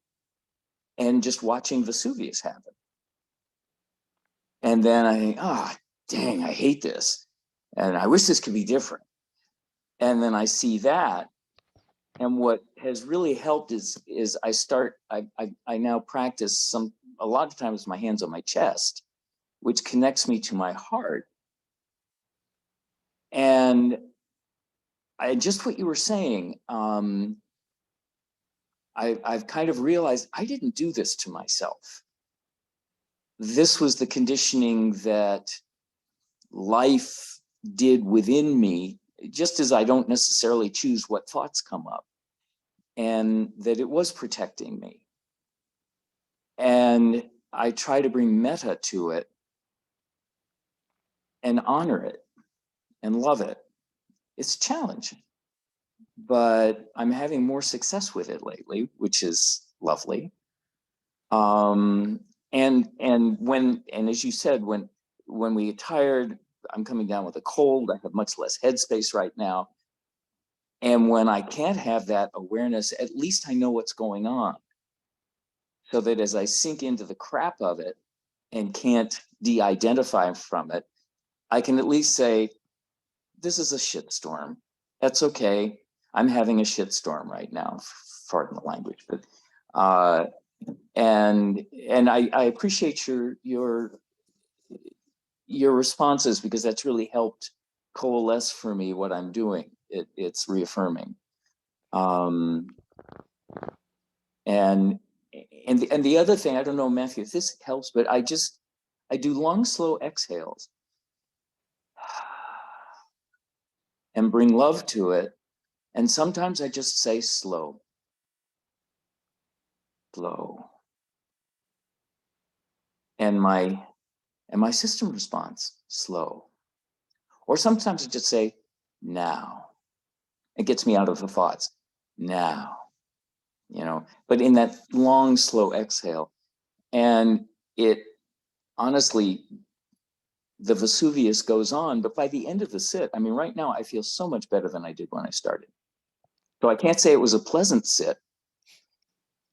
and just watching Vesuvius happen. And then I think, dang, I hate this. And I wish this could be different. And then I see that. And what has really helped is I now practice a lot of times my hands on my chest, which connects me to my heart. And just what you were saying, I've kind of realized I didn't do this to myself. This was the conditioning that life did within me, just as I don't necessarily choose what thoughts come up, and that it was protecting me. And I try to bring metta to it and honor it and love it. It's challenging, but I'm having more success with it lately, which is lovely. And as you said, when we get tired, I'm coming down with a cold. I have much less headspace right now. And when I can't have that awareness, at least I know what's going on. So that as I sink into the crap of it and can't de-identify from it, I can at least say, this is a shitstorm. That's okay. I'm having a shitstorm right now. Pardon the language, but and I appreciate your responses, because that's really helped coalesce for me what I'm doing. It's reaffirming. And the other thing, I don't know, Matthew, if this helps, but I do long, slow exhales and bring love to it. And sometimes I just say slow, slow. And my system responds slow. Or sometimes I just say now. It gets me out of the thoughts now, but in that long, slow exhale. And it honestly, the Vesuvius goes on, but by the end of the sit, I mean, right now I feel so much better than I did when I started. So I can't say it was a pleasant sit,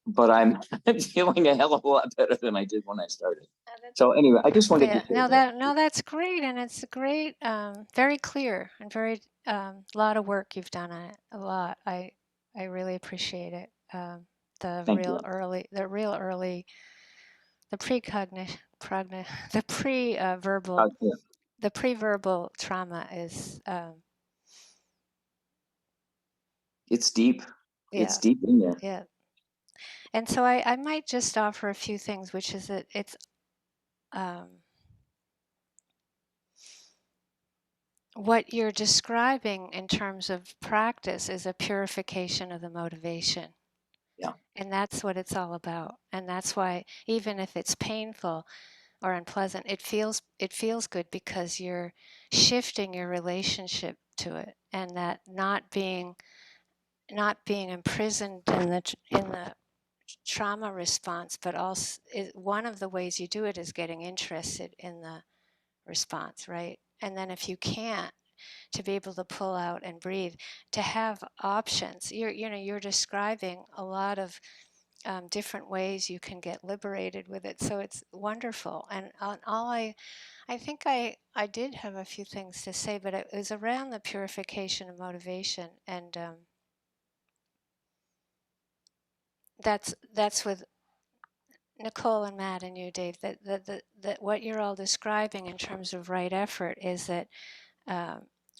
but I'm feeling a hell of a lot better than I did when I started. So anyway, I just wanted to say that's great, and it's great, very clear, and very lot of work you've done on it. A lot. I really appreciate it. The pre-verbal trauma is it's deep. Yeah. It's deep in there. Yeah. And so I might just offer a few things, which is that it's what you're describing in terms of practice is a purification of the motivation. Yeah. And that's what it's all about. And that's why, even if it's painful or unpleasant, it feels good, because you're shifting your relationship to it, and that not being imprisoned in the trauma response, but also one of the ways you do it is getting interested in the response, right? And then if you can't, to be able to pull out and breathe, to have options. You're describing a lot of different ways you can get liberated with it. So it's wonderful. And I think I did have a few things to say, but it was around the purification of motivation, and that's with Nicole and Matt and you, Dave. That what you're all describing in terms of right effort is that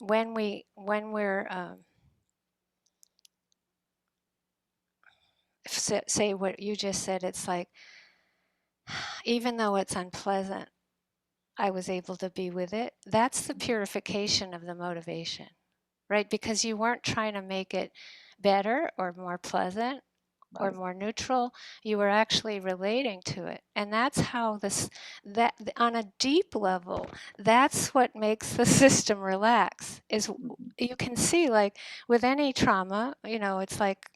when we're say what you just said, it's like, even though it's unpleasant, I was able to be with it. That's the purification of the motivation, right? Because you weren't trying to make it better or more pleasant or Right. more neutral, you were actually relating to it. And that's how that on a deep level, that's what makes the system relax, is you can see, like with any trauma, it's like,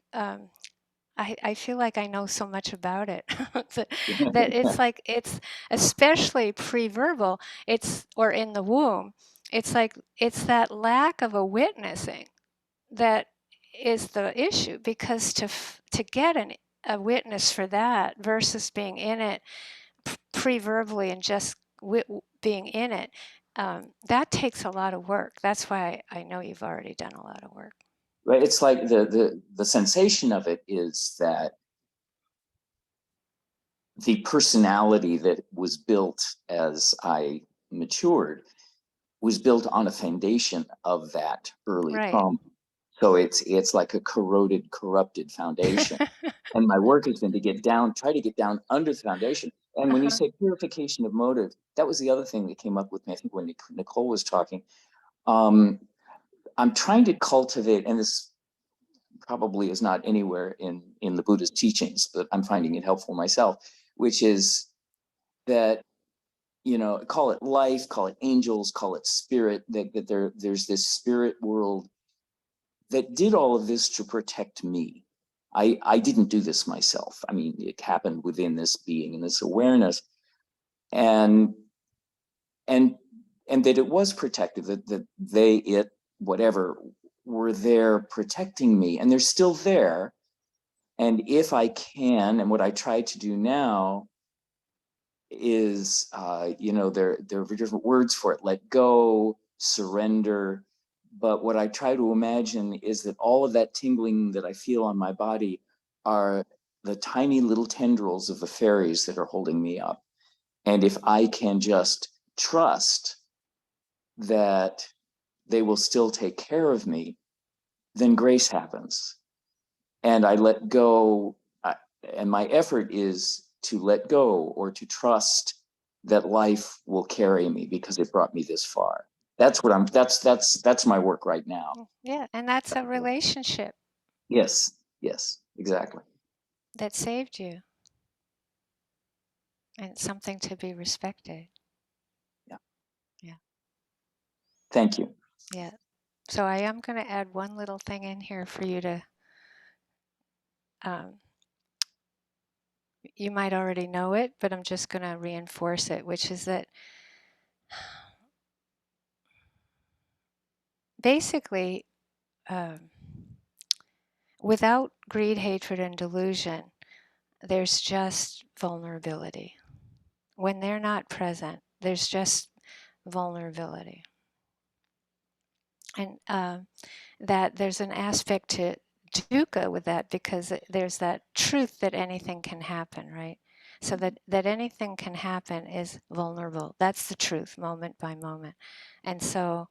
I feel like I know so much about it that it's like, it's especially pre-verbal, or in the womb, it's like, it's that lack of a witnessing that is the issue, because to get a witness for that versus being in it pre-verbally and just being in it, that takes a lot of work. That's why I know you've already done a lot of work. Right. It's like the sensation of it is that the personality that was built as I matured was built on a foundation of that early Right. trauma. So it's like a corroded, corrupted foundation. And my work has been to try to get down under the foundation. And when you say purification of motive, that was the other thing that came up with me, I think, when Nicole was talking. I'm trying to cultivate, and this probably is not anywhere in the Buddha's teachings, but I'm finding it helpful myself, which is that, call it life, call it angels, call it spirit, that there's this spirit world that did all of this to protect me. I didn't do this myself. I mean, it happened within this being and this awareness, and and that it was protective, that it, whatever, were there protecting me, and they're still there. And if I can, and what I try to do now is, there are different words for it: let go, surrender. But what I try to imagine is that all of that tingling that I feel on my body are the tiny little tendrils of the fairies that are holding me up. And if I can just trust that they will still take care of me, then grace happens. And I let go. And my effort is to let go, or to trust that life will carry me because it brought me this far. That's my work right now. Yeah, and that's a relationship Yes, exactly. that saved you, and it's something to be respected. Yeah. Thank you. Yeah. So I am going to add one little thing in here for you to, you might already know it, but I'm just going to reinforce it, which is that basically, without greed, hatred, and delusion, there's just vulnerability. When they're not present, there's just vulnerability. And that there's an aspect to dukkha with that, because there's that truth that anything can happen, right? So that anything can happen is vulnerable. That's the truth, moment by moment. And so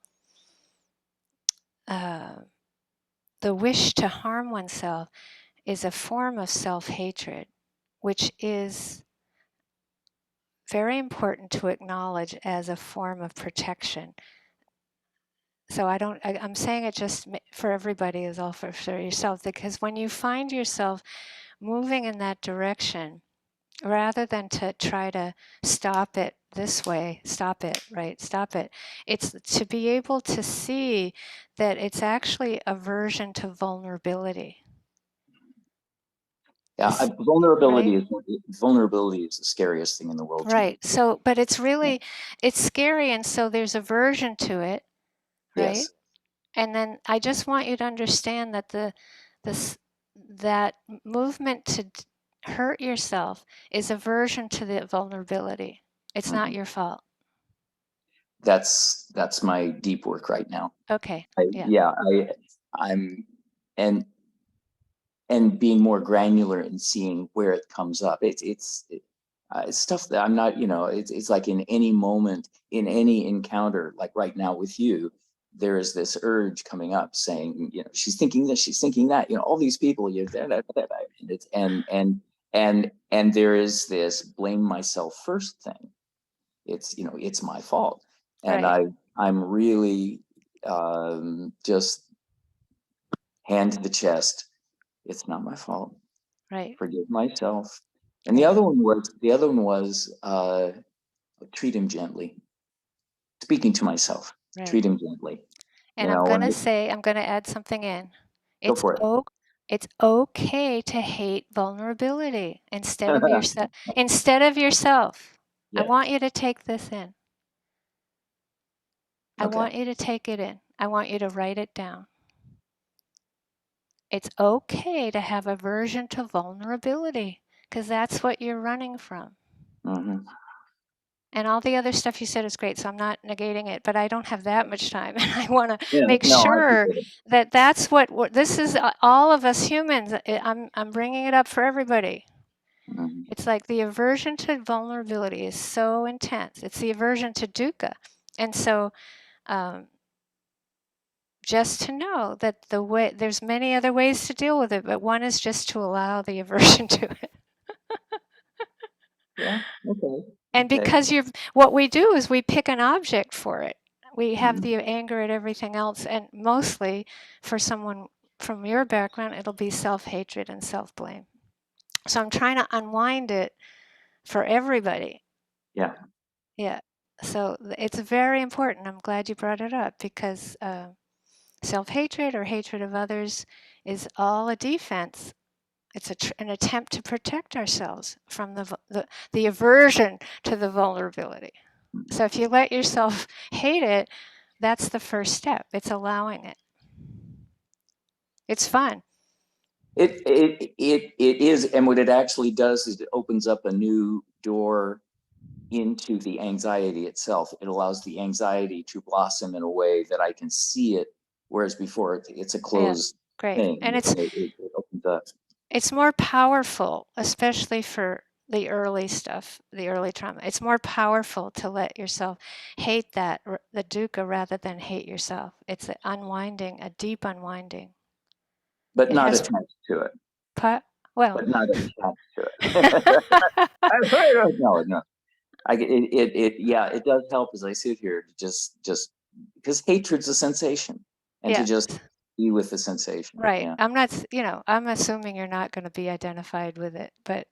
the wish to harm oneself is a form of self-hatred, which is very important to acknowledge as a form of protection. So I'm saying it just for everybody, as all for yourself, because when you find yourself moving in that direction, rather than to try to stop it this way, stop it, it's to be able to see that it's actually aversion to vulnerability. Yeah, vulnerability is the scariest thing in the world. Right. So, but it's really, it's scary, and so there's aversion to it, right? Yes. And then I just want you to understand that that movement to hurt yourself is aversion to the vulnerability. It's not your fault. That's my deep work right now. Okay. I'm and being more granular and seeing where it comes up. It's stuff that I'm not, it's like in any moment, in any encounter, like right now with you, there is this urge coming up saying, she's thinking this, she's thinking that, all these people, and there is this blame myself first thing. It's my fault. And right. I'm really just hand to the chest. It's not my fault. Right. forgive myself. And the other one was treat him gently. Speaking to myself, Right. treat him gently. And You I'm know, going and to add something in. go for it. It's okay to hate vulnerability instead of yourself. Instead of yourself. I Yeah. want you to take this in. I Okay. want you to take it in. I want you to write it down. It's okay to have aversion to vulnerability because that's what you're running from. Mm-hmm. And all the other stuff you said is great, so I'm not negating it, but I don't have that much time. And I want to Yeah. make No, I sure appreciate it. that that's what this is, all of us humans. I'm bringing it up for everybody. Mm-hmm. It's like the aversion to vulnerability is so intense. It's the aversion to dukkha. And so just to know that there's many other ways to deal with it, but one is just to allow the aversion to it. Yeah. Okay. And Okay. because what we do is we pick an object for it. We have Mhm. the anger at everything else, and mostly for someone from your background, it'll be self-hatred and self-blame. So I'm trying to unwind it for everybody. Yeah. Yeah. So it's very important. I'm glad you brought it up because self-hatred or hatred of others is all a defense. It's an attempt to protect ourselves from the aversion to the vulnerability. So if you let yourself hate it, that's the first step. It's allowing it. It's fun. It is, and what it actually does is it opens up a new door into the anxiety itself. It allows the anxiety to blossom in a way that I can see it, whereas before it's a closed Great. thing. And It opens up. it's more powerful, especially for the early stuff, the early trauma. It's more powerful to let yourself hate the dukkha rather than hate yourself. It's an unwinding, a deep unwinding. But It not has attached to it. well. But not attached to it. No. Yeah, it does help as I sit here to just because hatred's a sensation, and to Yeah. just be with the sensation. Right. Yeah. I'm not, I'm assuming you're not going to be identified with it, but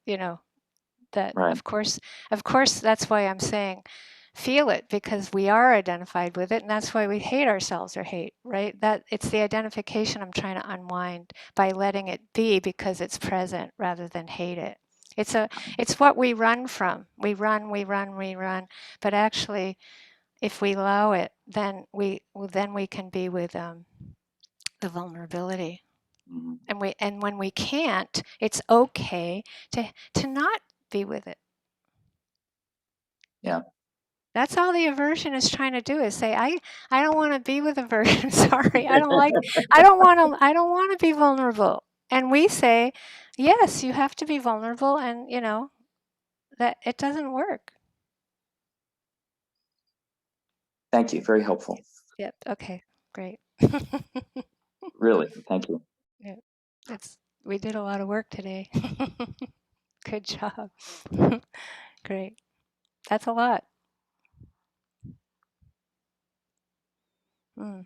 that Right. of course that's why I'm saying feel it, because we are identified with it, and that's why we hate ourselves or hate, right? That it's the identification I'm trying to unwind by letting it be, because it's present rather than hate it. It's what we run from. We run, but actually if we allow it, then we can be with the vulnerability. Mm-hmm. And when we can't, it's okay to not be with it. Yeah. That's all the aversion is trying to do, is say, I don't want to be with aversion. Sorry, I don't want to be vulnerable. And we say, yes, you have to be vulnerable, and that it doesn't work. Thank you. Very helpful. Yep. Okay. Great. Really. Thank you. Yeah. We did a lot of work today. Good job. Great. That's a lot. Mm.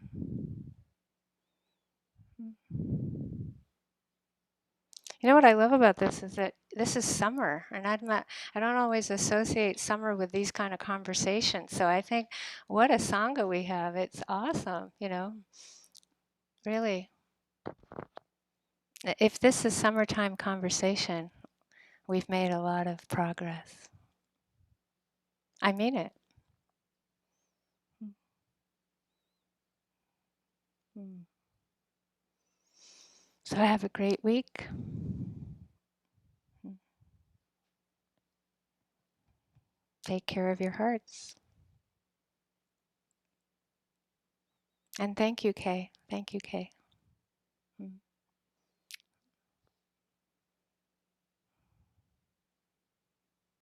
You know what I love about this is that this is summer, and I don't always associate summer with these kind of conversations. So I think what a sangha we have. It's awesome, really. If this is summertime conversation, we've made a lot of progress. I mean it. Mm. So have a great week. Take care of your hearts. And thank you, Kay. Thank you, Kay.